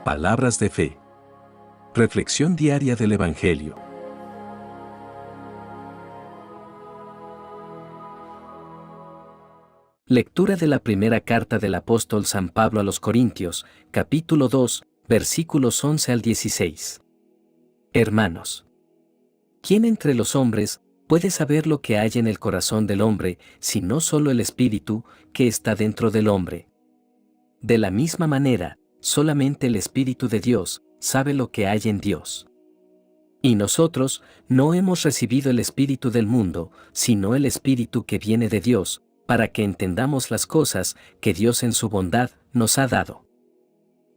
Palabras de fe. Reflexión diaria del Evangelio. Lectura de la primera carta del apóstol San Pablo a los Corintios, capítulo 2, versículos 11 al 16. Hermanos, ¿quién entre los hombres puede saber lo que hay en el corazón del hombre, si no solo el Espíritu que está dentro del hombre? De la misma manera, solamente el Espíritu de Dios sabe lo que hay en Dios. Y nosotros no hemos recibido el Espíritu del mundo, sino el Espíritu que viene de Dios, para que entendamos las cosas que Dios en su bondad nos ha dado.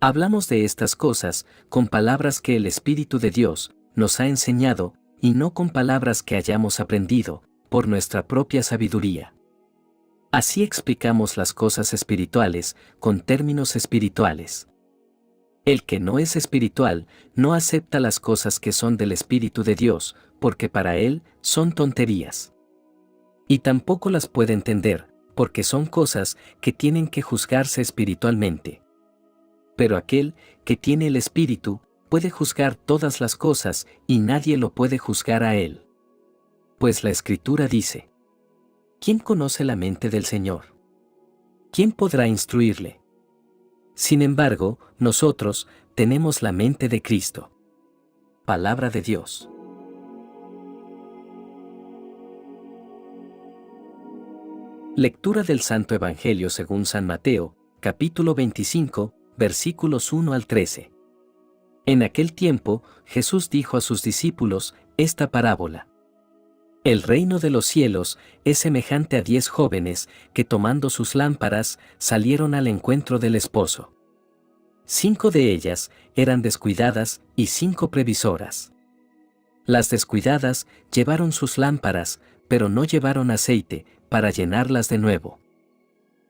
Hablamos de estas cosas con palabras que el Espíritu de Dios nos ha enseñado, y no con palabras que hayamos aprendido por nuestra propia sabiduría. Así explicamos las cosas espirituales con términos espirituales. El que no es espiritual no acepta las cosas que son del Espíritu de Dios, porque para él son tonterías. Y tampoco las puede entender, porque son cosas que tienen que juzgarse espiritualmente. Pero aquel que tiene el Espíritu puede juzgar todas las cosas y nadie lo puede juzgar a él. Pues la Escritura dice: ¿quién conoce la mente del Señor? ¿Quién podrá instruirle? Sin embargo, nosotros tenemos la mente de Cristo. Palabra de Dios. Lectura del Santo Evangelio según San Mateo, capítulo 25, versículos 1 al 13. En aquel tiempo, Jesús dijo a sus discípulos esta parábola: El reino de los cielos es semejante a 10 jóvenes que, tomando sus lámparas, salieron al encuentro del esposo. 5 de ellas eran descuidadas y 5 previsoras. Las descuidadas llevaron sus lámparas, pero no llevaron aceite para llenarlas de nuevo.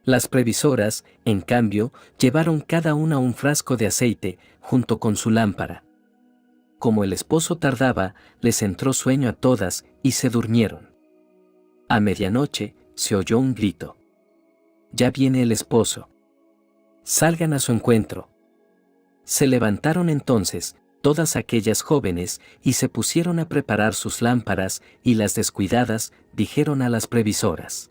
Las previsoras, en cambio, llevaron cada una un frasco de aceite junto con su lámpara. Como el esposo tardaba, les entró sueño a todas y se durmieron. A medianoche se oyó un grito: «Ya viene el esposo. Salgan a su encuentro». Se levantaron entonces todas aquellas jóvenes y se pusieron a preparar sus lámparas, y las descuidadas dijeron a las previsoras: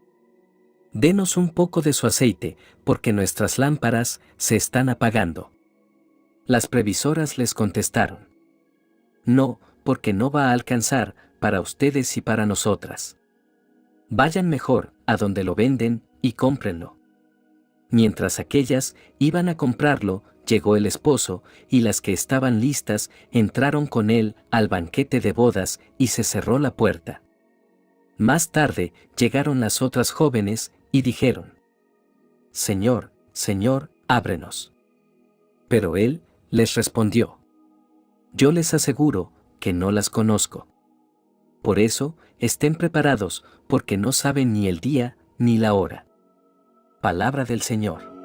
«Denos un poco de su aceite, porque nuestras lámparas se están apagando». Las previsoras les contestaron: «No, porque no va a alcanzar para ustedes y para nosotras. Vayan mejor a donde lo venden y cómprenlo». Mientras aquellas iban a comprarlo, llegó el esposo, y las que estaban listas entraron con él al banquete de bodas y se cerró la puerta. Más tarde llegaron las otras jóvenes y dijeron: «Señor, Señor, ábrenos». Pero él les respondió: «Yo les aseguro que no las conozco. Por eso, estén preparados, porque no saben ni el día ni la hora». Palabra del Señor.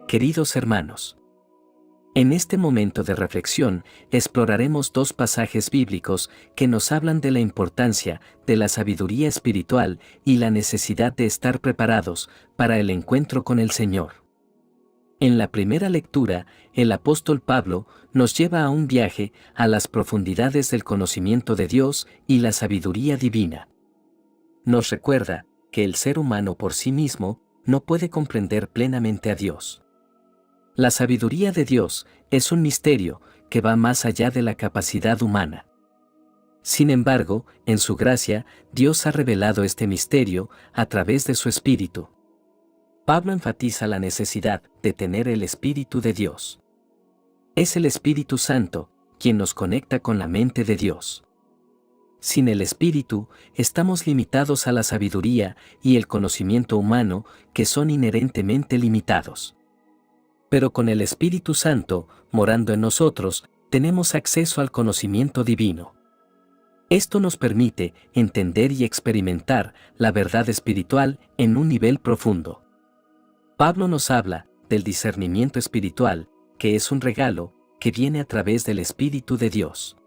Queridos hermanos, en este momento de reflexión exploraremos 2 pasajes bíblicos que nos hablan de la importancia de la sabiduría espiritual y la necesidad de estar preparados para el encuentro con el Señor. En la primera lectura, el apóstol Pablo nos lleva a un viaje a las profundidades del conocimiento de Dios y la sabiduría divina. Nos recuerda que el ser humano por sí mismo no puede comprender plenamente a Dios. La sabiduría de Dios es un misterio que va más allá de la capacidad humana. Sin embargo, en su gracia, Dios ha revelado este misterio a través de su Espíritu. Pablo enfatiza la necesidad de tener el Espíritu de Dios. Es el Espíritu Santo quien nos conecta con la mente de Dios. Sin el Espíritu, estamos limitados a la sabiduría y el conocimiento humano, que son inherentemente limitados. Pero con el Espíritu Santo, morando en nosotros, tenemos acceso al conocimiento divino. Esto nos permite entender y experimentar la verdad espiritual en un nivel profundo. Pablo nos habla del discernimiento espiritual, que es un regalo que viene a través del Espíritu de Dios.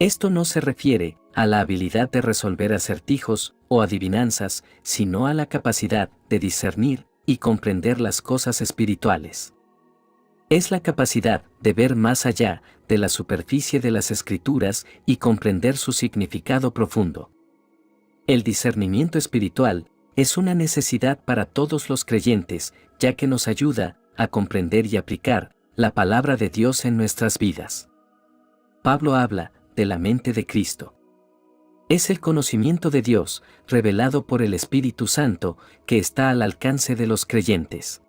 Esto no se refiere a la habilidad de resolver acertijos o adivinanzas, sino a la capacidad de discernir y comprender las cosas espirituales. Es la capacidad de ver más allá de la superficie de las Escrituras y comprender su significado profundo. El discernimiento espiritual es una necesidad para todos los creyentes, ya que nos ayuda a comprender y aplicar la palabra de Dios en nuestras vidas. Pablo habla de la mente de Cristo. Es el conocimiento de Dios, revelado por el Espíritu Santo, que está al alcance de los creyentes.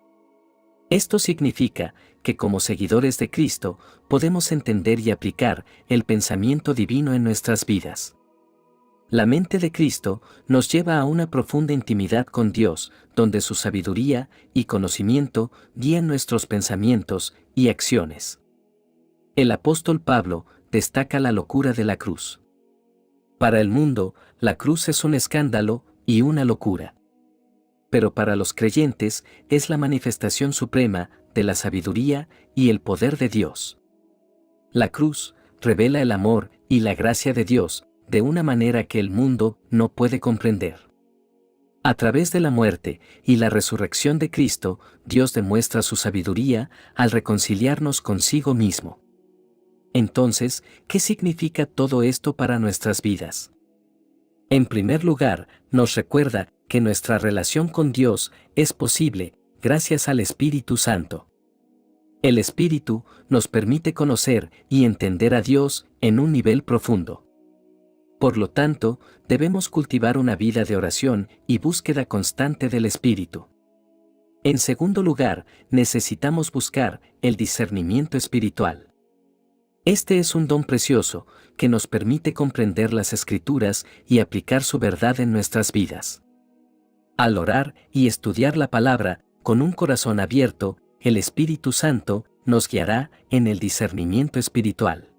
Esto significa que como seguidores de Cristo, podemos entender y aplicar el pensamiento divino en nuestras vidas. La mente de Cristo nos lleva a una profunda intimidad con Dios, donde su sabiduría y conocimiento guían nuestros pensamientos y acciones. El apóstol Pablo destaca la locura de la cruz. Para el mundo, la cruz es un escándalo y una locura. Pero para los creyentes es la manifestación suprema de la sabiduría y el poder de Dios. La cruz revela el amor y la gracia de Dios de una manera que el mundo no puede comprender. A través de la muerte y la resurrección de Cristo, Dios demuestra su sabiduría al reconciliarnos consigo mismo. Entonces, ¿qué significa todo esto para nuestras vidas? En primer lugar, nos recuerda que nuestra relación con Dios es posible gracias al Espíritu Santo. El Espíritu nos permite conocer y entender a Dios en un nivel profundo. Por lo tanto, debemos cultivar una vida de oración y búsqueda constante del Espíritu. En segundo lugar, necesitamos buscar el discernimiento espiritual. Este es un don precioso que nos permite comprender las Escrituras y aplicar su verdad en nuestras vidas. Al orar y estudiar la palabra con un corazón abierto, el Espíritu Santo nos guiará en el discernimiento espiritual.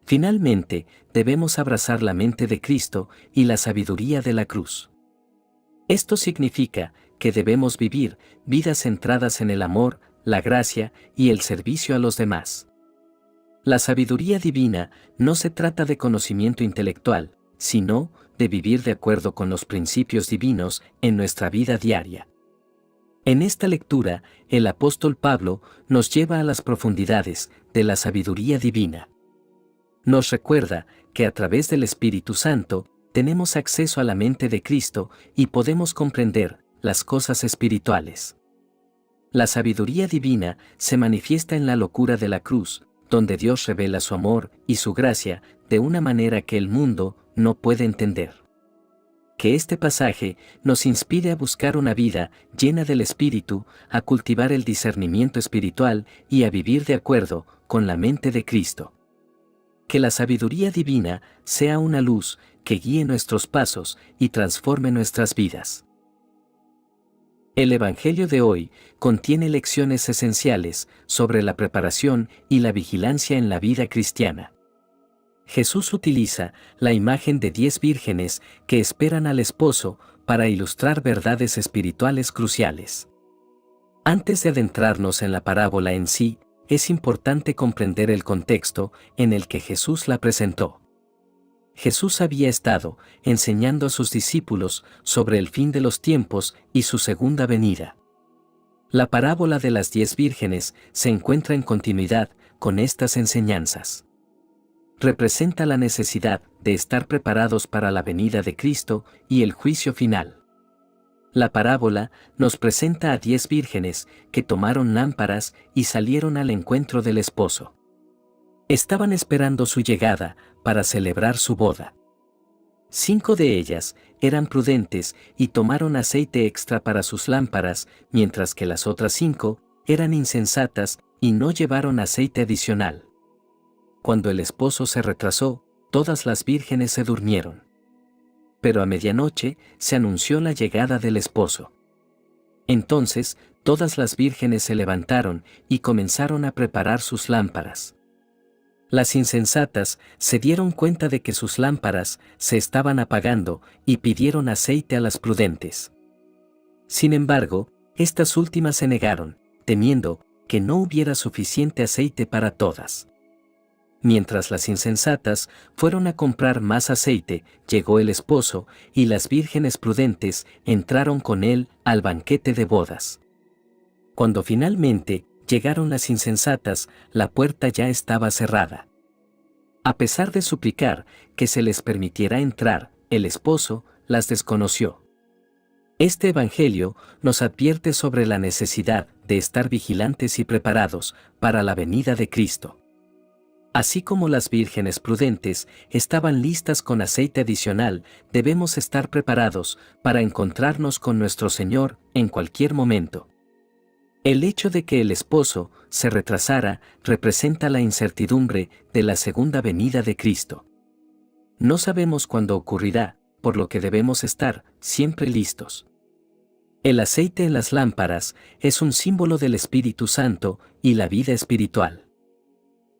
Finalmente, debemos abrazar la mente de Cristo y la sabiduría de la cruz. Esto significa que debemos vivir vidas centradas en el amor, la gracia y el servicio a los demás. La sabiduría divina no se trata de conocimiento intelectual, sino de vivir de acuerdo con los principios divinos en nuestra vida diaria. En esta lectura, el apóstol Pablo nos lleva a las profundidades de la sabiduría divina. Nos recuerda que a través del Espíritu Santo tenemos acceso a la mente de Cristo y podemos comprender las cosas espirituales. La sabiduría divina se manifiesta en la locura de la cruz, donde Dios revela su amor y su gracia de una manera que el mundo no puede entender. Que este pasaje nos inspire a buscar una vida llena del Espíritu, a cultivar el discernimiento espiritual y a vivir de acuerdo con la mente de Cristo. Que la sabiduría divina sea una luz que guíe nuestros pasos y transforme nuestras vidas. El Evangelio de hoy contiene lecciones esenciales sobre la preparación y la vigilancia en la vida cristiana. Jesús utiliza la imagen de 10 vírgenes que esperan al esposo para ilustrar verdades espirituales cruciales. Antes de adentrarnos en la parábola en sí, es importante comprender el contexto en el que Jesús la presentó. Jesús había estado enseñando a sus discípulos sobre el fin de los tiempos y su segunda venida. La parábola de las 10 vírgenes se encuentra en continuidad con estas enseñanzas. Representa la necesidad de estar preparados para la venida de Cristo y el juicio final. La parábola nos presenta a 10 vírgenes que tomaron lámparas y salieron al encuentro del esposo. Estaban esperando su llegada para celebrar su boda. 5 de ellas eran prudentes y tomaron aceite extra para sus lámparas, mientras que las otras 5 eran insensatas y no llevaron aceite adicional. Cuando el esposo se retrasó, todas las vírgenes se durmieron. Pero a medianoche se anunció la llegada del esposo. Entonces, todas las vírgenes se levantaron y comenzaron a preparar sus lámparas. Las insensatas se dieron cuenta de que sus lámparas se estaban apagando y pidieron aceite a las prudentes. Sin embargo, estas últimas se negaron, temiendo que no hubiera suficiente aceite para todas. Mientras las insensatas fueron a comprar más aceite, llegó el esposo, y las vírgenes prudentes entraron con él al banquete de bodas. Cuando finalmente llegaron las insensatas, la puerta ya estaba cerrada. A pesar de suplicar que se les permitiera entrar, el esposo las desconoció. Este evangelio nos advierte sobre la necesidad de estar vigilantes y preparados para la venida de Cristo. Así como las vírgenes prudentes estaban listas con aceite adicional, debemos estar preparados para encontrarnos con nuestro Señor en cualquier momento. El hecho de que el esposo se retrasara representa la incertidumbre de la segunda venida de Cristo. No sabemos cuándo ocurrirá, por lo que debemos estar siempre listos. El aceite en las lámparas es un símbolo del Espíritu Santo y la vida espiritual.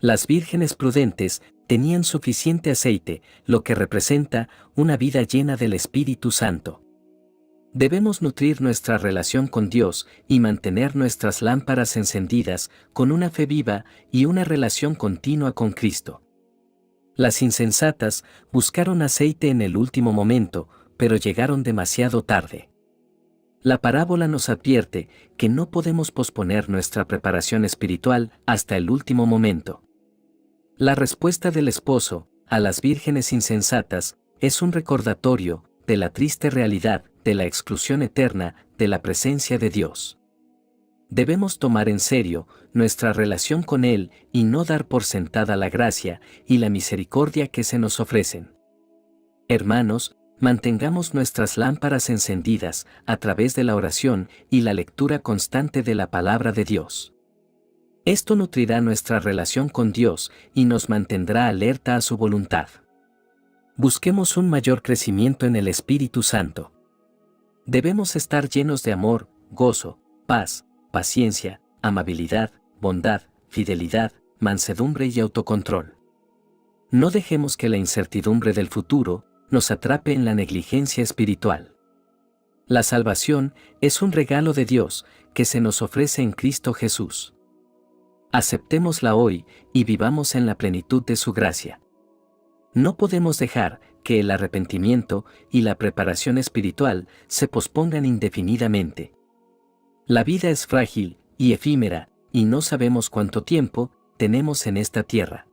Las vírgenes prudentes tenían suficiente aceite, lo que representa una vida llena del Espíritu Santo. Debemos nutrir nuestra relación con Dios y mantener nuestras lámparas encendidas con una fe viva y una relación continua con Cristo. Las insensatas buscaron aceite en el último momento, pero llegaron demasiado tarde. La parábola nos advierte que no podemos posponer nuestra preparación espiritual hasta el último momento. La respuesta del esposo a las vírgenes insensatas es un recordatorio de la triste realidad de la exclusión eterna de la presencia de Dios. Debemos tomar en serio nuestra relación con Él y no dar por sentada la gracia y la misericordia que se nos ofrecen. Hermanos, mantengamos nuestras lámparas encendidas a través de la oración y la lectura constante de la palabra de Dios. Esto nutrirá nuestra relación con Dios y nos mantendrá alerta a su voluntad. Busquemos un mayor crecimiento en el Espíritu Santo. Debemos estar llenos de amor, gozo, paz, paciencia, amabilidad, bondad, fidelidad, mansedumbre y autocontrol. No dejemos que la incertidumbre del futuro nos atrape en la negligencia espiritual. La salvación es un regalo de Dios que se nos ofrece en Cristo Jesús. Aceptémosla hoy y vivamos en la plenitud de su gracia. No podemos dejar que el arrepentimiento y la preparación espiritual se pospongan indefinidamente. La vida es frágil y efímera, y no sabemos cuánto tiempo tenemos en esta tierra.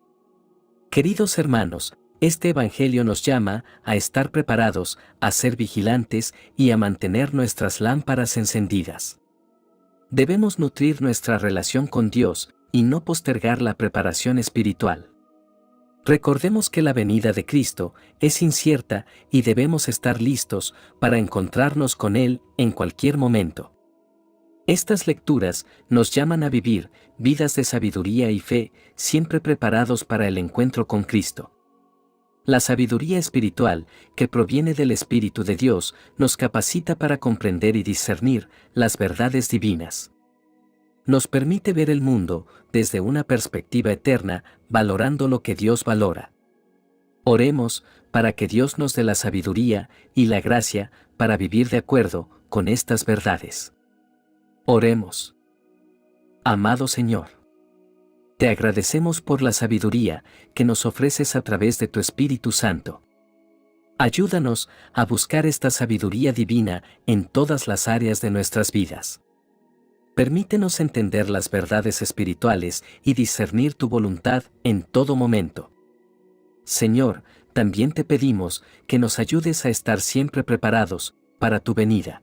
Queridos hermanos, este Evangelio nos llama a estar preparados, a ser vigilantes y a mantener nuestras lámparas encendidas. Debemos nutrir nuestra relación con Dios y no postergar la preparación espiritual. Recordemos que la venida de Cristo es incierta y debemos estar listos para encontrarnos con Él en cualquier momento. Estas lecturas nos llaman a vivir vidas de sabiduría y fe, siempre preparados para el encuentro con Cristo. La sabiduría espiritual, que proviene del Espíritu de Dios, nos capacita para comprender y discernir las verdades divinas. Nos permite ver el mundo desde una perspectiva eterna, valorando lo que Dios valora. Oremos para que Dios nos dé la sabiduría y la gracia para vivir de acuerdo con estas verdades. Oremos. Amado Señor, te agradecemos por la sabiduría que nos ofreces a través de tu Espíritu Santo. Ayúdanos a buscar esta sabiduría divina en todas las áreas de nuestras vidas. Permítenos entender las verdades espirituales y discernir tu voluntad en todo momento. Señor, también te pedimos que nos ayudes a estar siempre preparados para tu venida.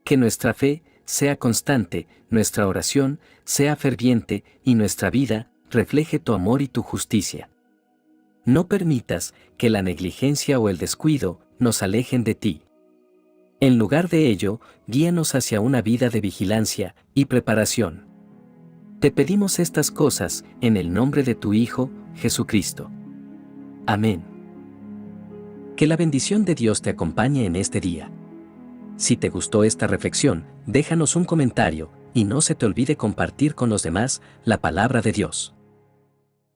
Que nuestra fe sea constante, nuestra oración sea ferviente y nuestra vida refleje tu amor y tu justicia. No permitas que la negligencia o el descuido nos alejen de ti. En lugar de ello, guíanos hacia una vida de vigilancia y preparación. Te pedimos estas cosas en el nombre de tu Hijo, Jesucristo. Amén. Que la bendición de Dios te acompañe en este día. Si te gustó esta reflexión, déjanos un comentario y no se te olvide compartir con los demás la palabra de Dios.